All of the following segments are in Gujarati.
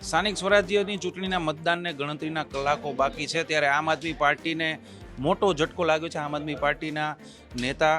સ્થાનિક સ્વરાજ્યની ચૂંટણીના મતદાનને ગણતરીના કલાકો બાકી છે ત્યારે આમ આદમી પાર્ટીને મોટો ઝટકો લાગ્યો છે. આમ આદમી પાર્ટીના નેતા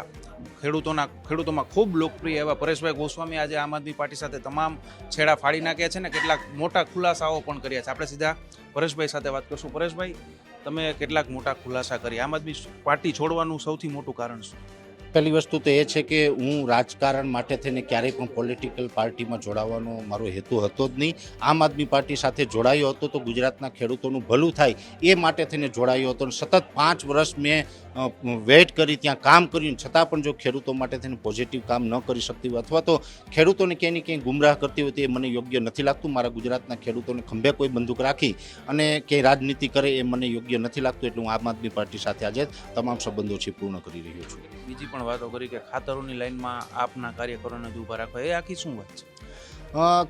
ખેડૂતોમાં ખૂબ લોકપ્રિય એવા પરેશભાઈ ગોસ્વામી આજે આમ આદમી પાર્ટી સાથે તમામ છેડા ફાડી નાખ્યા છે ને કેટલાક મોટા ખુલાસાઓ પણ કર્યા છે. આપણે સીધા પરેશભાઈ સાથે વાત કરશું. પરેશભાઈ, તમે કેટલાક મોટા ખુલાસા કરી, આમ આદમી પાર્ટી છોડવાનું સૌથી મોટું કારણ શું? પહેલી વસ્તુ તો એ છે કે હું રાજકારણ માટે થઈને ક્યારેય પણ પોલિટિકલ પાર્ટીમાં જોડાવાનો મારો હેતુ હતો જ નહીં. આમ આદમી પાર્ટી સાથે જોડાયો હતો તો ગુજરાતના ખેડૂતોનું ભલું થાય એ માટે થઈને જોડાયો હતો. સતત 5 વર્ષ મેં વેઇટ કરી, ત્યાં કામ કર્યું, છતાં પણ જો ખેડૂતો માટે થઈને પોઝિટિવ કામ ન કરી શકતી હોય અથવા તો ખેડૂતોને ક્યાંય ને ક્યાંય ગુમરાહ કરતી હોય તો એ મને યોગ્ય નથી લાગતું. મારા ગુજરાતના ખેડૂતોને ખંભે કોઈ બંદૂક રાખી અને ક્યાંય રાજનીતિ કરે એ મને યોગ્ય નથી લાગતું. એટલે હું આમ આદમી પાર્ટી સાથે આજે તમામ સંબંધો છે પૂર્ણ કરી રહ્યો છું. બીજી પણ વાતો કરી કે ખાતરોની લાઈનમાં આપના કાર્યકરોને જ ઊભા રાખવા, એ આખી શું વાત છે?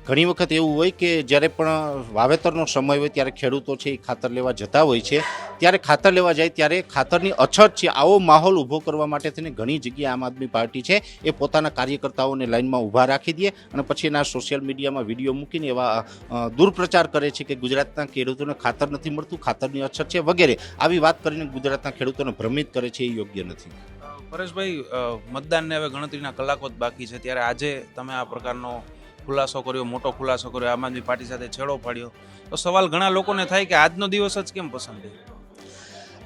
ઘણી વખત એવું હોય કે જ્યારે પણ વાવેતરનો સમય હોય ત્યારે ખેડૂતો છે એ ખાતર લેવા જતા હોય છે. ત્યારે ખાતર લેવા જાય ત્યારે ખાતરની અછત છે, આવો માહોલ ઊભો કરવા માટે થઈને ઘણી જગ્યાએ આમ આદમી પાર્ટી છે એ પોતાના કાર્યકર્તાઓને લાઇનમાં ઊભા રાખી દે અને પછી એના સોશિયલ મીડિયામાં વિડીયો મૂકીને એવા દુર્પ્રચાર કરે છે કે ગુજરાતના ખેડૂતોને ખાતર નથી મળતું, ખાતરની અછત છે વગેરે આવી વાત કરીને ગુજરાતના ખેડૂતોને ભ્રમિત કરે છે, એ યોગ્ય નથી. પરેશભાઈ, મતદાનને હવે ગણતરીના કલાકો જ બાકી છે ત્યારે આજે તમે આ પ્રકારનો ખુલાસો કર્યો, મોટો ખુલાસો કર્યો, આમ આદમી પાર્ટી સાથે છેડો પાડ્યો, તો સવાલ ઘણા લોકોને થાય કે આજનો દિવસ જ કેમ પસંદ કર્યો?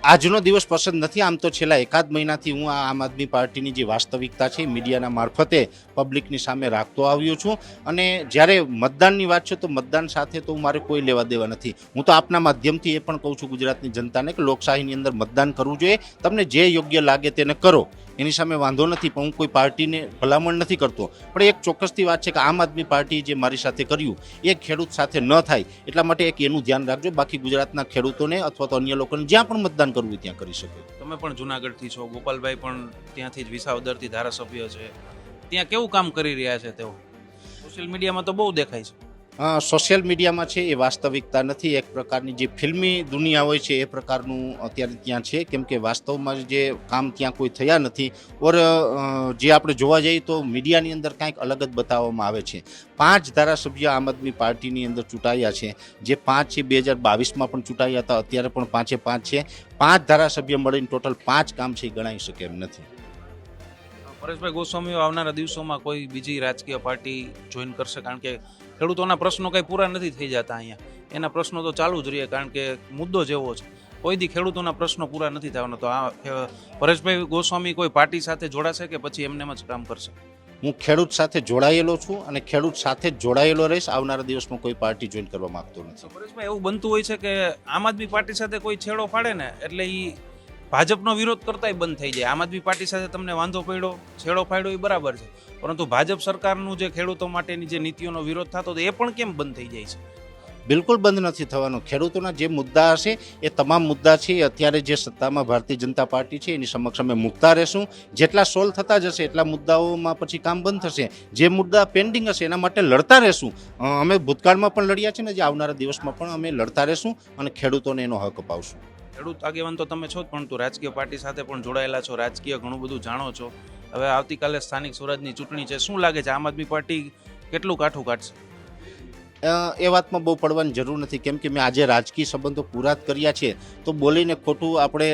આજનો દિવસ પસંદ નથી. આમ તો છેલ્લા એકાદ મહિનાથી હું આ આમ આદમી પાર્ટીની જે વાસ્તવિકતા છે મીડિયાના મારફતે પબ્લિકની સામે રાખતો આવ્યો છું. અને જ્યારે મતદાનની વાત છે તો મતદાન સાથે તો મારે કોઈ લેવા દેવા નથી. હું તો આપના માધ્યમથી એ પણ કહું છું ગુજરાતની જનતાને કે લોકશાહીની અંદર મતદાન કરવું જોઈએ. તમને જે યોગ્ય લાગે તેને કરો, એની સામે વાંધો નથી. પણ હું કોઈ પાર્ટીને ભલામણ નથી કરતો. પણ એક ચોક્કસથી વાત છે કે આમ આદમી પાર્ટી જે મારી સાથે કર્યું એ ખેડૂત સાથે ન થાય એટલા માટે એક એનું ધ્યાન રાખજો. બાકી ગુજરાતના ખેડૂતોને અથવા તો અન્ય લોકોને જ્યાં પણ મતદાન કરવું ત્યાં કરી શકે. તમે પણ જુનાગઢથી છો, ગોપાલભાઈ પણ ત્યાંથી જ વિસાવદરથી ધારાસભ્ય છે, ત્યાં કેવું કામ કરી રહ્યા છે તેઓ? સોશિયલ મીડિયામાં તો બહુ દેખાય છે. સોશિયલ મીડિયામાં છે એ વાસ્તવિકતા નથી. એક પ્રકારની જે ફિલ્મી દુનિયા હોય છે એ પ્રકારનું અત્યારે ત્યાં છે. કેમ કે વાસ્તવમાં જે કામ ત્યાં કોઈ થયા નથી. ઓર જે આપણે જોવા જઈએ તો મીડિયાની અંદર કાંઈક અલગ જ બતાવવામાં આવે છે. 5 ધારાસભ્ય આમ આદમી પાર્ટીની અંદર ચૂંટાયા છે. જે 5 છે 2022માં પણ ચૂંટાયા હતા, અત્યારે પણ 5 છે. 5 ધારાસભ્ય મળીને ટોટલ 5 કામ છે એ ગણાઈ શકે એમ નથી. પરેશભાઈ ગોસ્વામી આવનારા દિવસોમાં કોઈ બીજી રાજકીય પાર્ટી જોઈન કરશે? કારણ કે ખેડૂતોના પ્રશ્નો કંઈ પૂરા નથી થઈ જતા અહીંયા, એના પ્રશ્નો તો ચાલુ જ રહે કારણ કે મુદ્દો જેવો છે. કોઈ દી ખેડૂતોના પ્રશ્નો પૂરા નથી થવાના. તો આ પરેશભાઈ ગોસ્વામી કોઈ પાર્ટી સાથે જોડાશે કે પછી એમને જ કામ કરશે? હું ખેડૂત સાથે જોડાયેલો છું અને ખેડૂત સાથે જ જોડાયેલો રહીશ. આવનારા દિવસમાં કોઈ પાર્ટી જોઈન કરવા માંગતો નથી. પરેશભાઈ, એવું બનતું હોય છે કે આમ આદમી પાર્ટી સાથે કોઈ છેડો ફાડે ને એટલે એ ભાજપનો વિરોધ કરતાંય બંધ થઈ જાય. આમ આદમી પાર્ટી સાથે તમને વાંધો પડ્યો, છેડો ફાડ્યો એ બરાબર છે, પરંતુ ભાજપ સરકારનું જે ખેડૂતો માટેની જે નીતિઓનો વિરોધ થતો એ પણ કેમ બંધ થઈ જાય છે? બિલકુલ બંધ નથી થવાનો. ખેડૂતોના જે મુદ્દા હશે એ તમામ મુદ્દા છે અત્યારે જે સત્તામાં ભારતીય જનતા પાર્ટી છે એની સમક્ષ અમે મૂકતા રહેશું. જેટલા સોલ્વ થતા જશે એટલા મુદ્દાઓમાં પછી કામ બંધ થશે. જે મુદ્દા પેન્ડિંગ હશે એના માટે લડતા રહેશું. અમે ભૂતકાળમાં પણ લડ્યા છે ને જે આવનારા દિવસમાં પણ અમે લડતા રહેશું અને ખેડૂતોને એનો હક અપાવશું. ખેડૂત આગેવાન તો તમે છો જ, પરંતુ રાજકીય પાર્ટી સાથે પણ જોડાયેલા છો, રાજકીય ઘણું બધું જાણો છો. હવે આવતીકાલે સ્થાનિક સ્વરાજની ચૂંટણી છે, શું લાગે છે આમ આદમી પાર્ટી કેટલું કાઠું કાઢશે? એ વાતમાં બહુ પડવાની જરૂર નથી. કેમ કે મેં આજે રાજકીય સંબંધો પૂરા કર્યા છે તો બોલીને ખોટું આપણે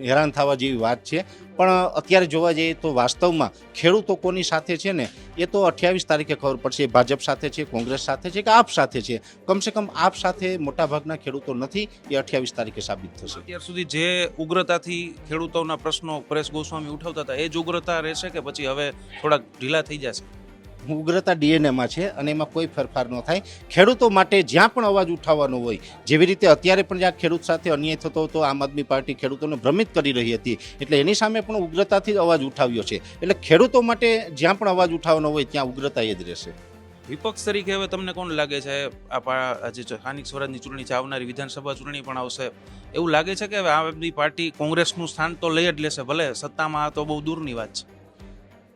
હેરાન થવા જેવી વાત છે. પણ અત્યારે જોવા જઈએ તો વાસ્તવમાં ખેડૂતો કોની સાથે છે ને એ તો 28 તારીખે ખબર પડશે. ભાજપ સાથે છે, કોંગ્રેસ સાથે છે કે આપ સાથે છે. કમસે કમ આપ સાથે મોટાભાગના ખેડૂતો નથી, એ 28 તારીખે સાબિત થશે. અત્યાર સુધી જે ઉગ્રતાથી ખેડૂતોના પ્રશ્નો પરેશ ગોસ્વામી ઉઠાવતા હતા એ જ ઉગ્રતા રહેશે કે પછી હવે થોડાક ઢીલા થઈ જશે? ઉગ્રતા ડીએનએમાં છે અને એમાં કોઈ ફેરફાર ન થાય. ખેડૂતો માટે જ્યાં પણ અવાજ ઉઠાવવાનો હોય, જેવી રીતે અત્યારે પણ જ્યાં ખેડૂત સાથે અન્યાય થતો હતો આમ આદમી પાર્ટી ખેડૂતોને ભ્રમિત કરી રહી હતી, એટલે એની સામે પણ ઉગ્રતાથી જ અવાજ ઉઠાવ્યો છે. એટલે ખેડૂતો માટે જ્યાં પણ અવાજ ઉઠાવવાનો હોય ત્યાં ઉગ્રતા એ જ રહેશે. વિપક્ષ તરીકે હવે તમને કોણ લાગે છે? આજે સ્થાનિક સ્વરાજની ચૂંટણી છે, આવનારી વિધાનસભા ચૂંટણી પણ આવશે, એવું લાગે છે કે હવે આમ આદમી પાર્ટી કોંગ્રેસનું સ્થાન તો લઈ જ લેશે? ભલે સત્તામાં તો બહુ દૂરની વાત છે.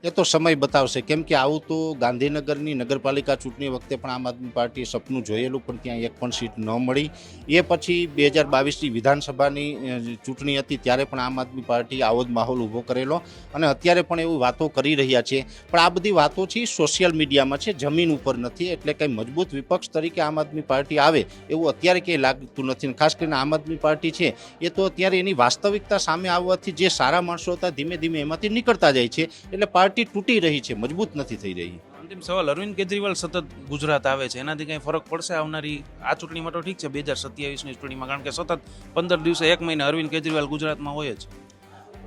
એ તો સમય બતાવશે, કેમ કે આવું તો ગાંધીનગરની નગરપાલિકા ચૂંટણી વખતે પણ આમ આદમી પાર્ટીએ સપનું જોયેલું, પણ ત્યાં એક પણ સીટ ન મળી. એ પછી 2022ની વિધાનસભાની ચૂંટણી હતી ત્યારે પણ આમ આદમી પાર્ટી આવો જ માહોલ ઊભો કરેલો, અને અત્યારે પણ એવું વાતો કરી રહ્યા છે. પણ આ બધી વાતો છે સોશિયલ મીડિયામાં છે, જમીન ઉપર નથી. એટલે કંઈ મજબૂત વિપક્ષ તરીકે આમ આદમી પાર્ટી આવે એવું અત્યારે કંઈ લાગતું નથી. અને ખાસ કરીને આમ આદમી પાર્ટી છે એ તો અત્યારે એની વાસ્તવિકતા સામે આવવાથી જે સારા માણસો હતા ધીમે ધીમે એમાંથી નીકળતા જાય છે. એટલે પાર્ટી તૂટી રહી છે, મજબૂત નથી થઈ રહી. અંતિમ સવાલ, અરવિંદ કેજરીવાલ સતત ગુજરાત આવે છે, એનાથી કંઈ ફરક પડશે આવનારી આ ચૂંટણીમાં? તો ઠીક છે 2027ની ચૂંટણીમાં, કારણ કે સતત 15 દિવસે 1 મહિને અરવિંદ કેજરીવાલ ગુજરાતમાં હોય જ.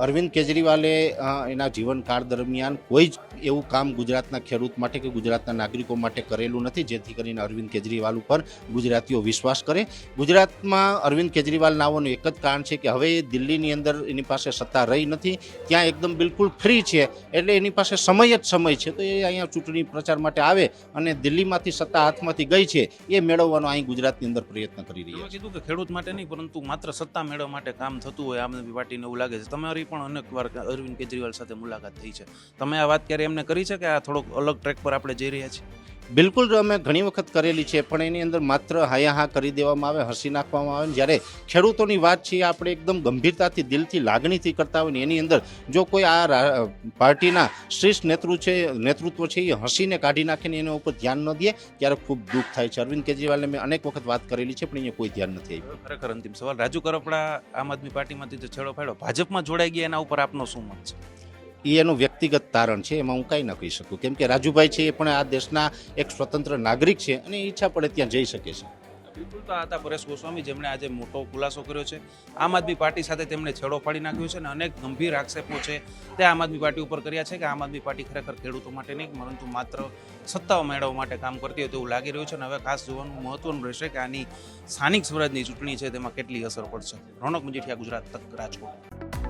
અરવિંદ કેજરીવાલે એના જીવનકાળ દરમિયાન કોઈ જ એવું કામ ગુજરાતના ખેડૂત માટે કે ગુજરાતના નાગરિકો માટે કરેલું નથી જેથી કરીને અરવિંદ કેજરીવાલ ઉપર ગુજરાતીઓ વિશ્વાસ કરે. ગુજરાતમાં અરવિંદ કેજરીવાલ આવવાનું એક જ કારણ છે કે હવે દિલ્હીની અંદર એની પાસે સત્તા રહી નથી, ત્યાં એકદમ બિલકુલ ફ્રી છે, એટલે એની પાસે સમય જ સમય છે. તો એ અહીંયા ચૂંટણી પ્રચાર માટે આવે અને દિલ્હીમાંથી સત્તા હાથમાંથી ગઈ છે એ મેળવવાનો અહીં ગુજરાતની અંદર પ્રયત્ન કરી રહ્યા છે. કીધું કે ખેડૂત માટે નહીં, પરંતુ માત્ર સત્તા મેળવવા માટે કામ થતું હોય આમ આદમી પાર્ટીને એવું લાગે છે. તમારી પણ અનેક વાર અરવિંદ કેજરીવાલ સાથે મુલાકાત થઈ છે, તમે આ વાત ક્યારે એમને કરી છે કે આ થોડોક અલગ ટ્રેક પર આપણે જઈ રહ્યા છીએ? બિલકુલ અમે ઘણી વખત કરેલી છે, પણ એની અંદર માત્ર હાયા હા કરી દેવામાં આવે, હસી નાખવામાં આવે. જ્યારે ખેડૂતોની વાત છે આપણે એકદમ ગંભીરતાથી, દિલથી, લાગણીથી કરતા હોય ને એની અંદર જો કોઈ આ પાર્ટીના શ્રેષ્ઠ નેતૃત્વ છે એ હસીને કાઢી નાખે ને એના ઉપર ધ્યાન ન દે ત્યારે ખૂબ દુઃખ થાય છે. અરવિંદ કેજરીવાલને મેં અનેક વખત વાત કરેલી છે, પણ અહીંયા કોઈ ધ્યાન નથી આવ્યું. ખરેખર અંતિમ સવાલ, રાજુ કરપડા આમ આદમી પાર્ટીમાંથી જે છેડો ફાડ્યો, ભાજપમાં જોડાઈ ગયા, એના ઉપર આપનો શું મત છે? એ એનું વ્યક્તિગત તારણ છે, એમાં હું કાંઈ ન કહી શકું, કેમ કે રાજુભાઈ છે એ પણ આ દેશના એક સ્વતંત્ર નાગરિક છે અને ઈચ્છા પડે ત્યાં જઈ શકે છે. બિલકુલ. તો આ હતા પરેશ ગોસ્વામી, જેમણે આજે મોટો ખુલાસો કર્યો છે. આમ આદમી પાર્ટી સાથે તેમણે છેડો ફાડી નાખ્યો છે અને અનેક ગંભીર આક્ષેપો છે તે આમ આદમી પાર્ટી ઉપર કર્યા છે કે આમ આદમી પાર્ટી ખરેખર ખેડૂતો માટે નહીં પરંતુ માત્ર સત્તાઓ મેળવવા માટે કામ કરતી હોય તેવું લાગી રહ્યું છે. અને હવે ખાસ જોવાનું મહત્વનું રહેશે કે આની સ્થાનિક સ્વરાજની ચૂંટણી છે તેમાં કેટલી અસર પડશે. રોનક મજીઠિયા, ગુજરાત તક, રાજકોટ.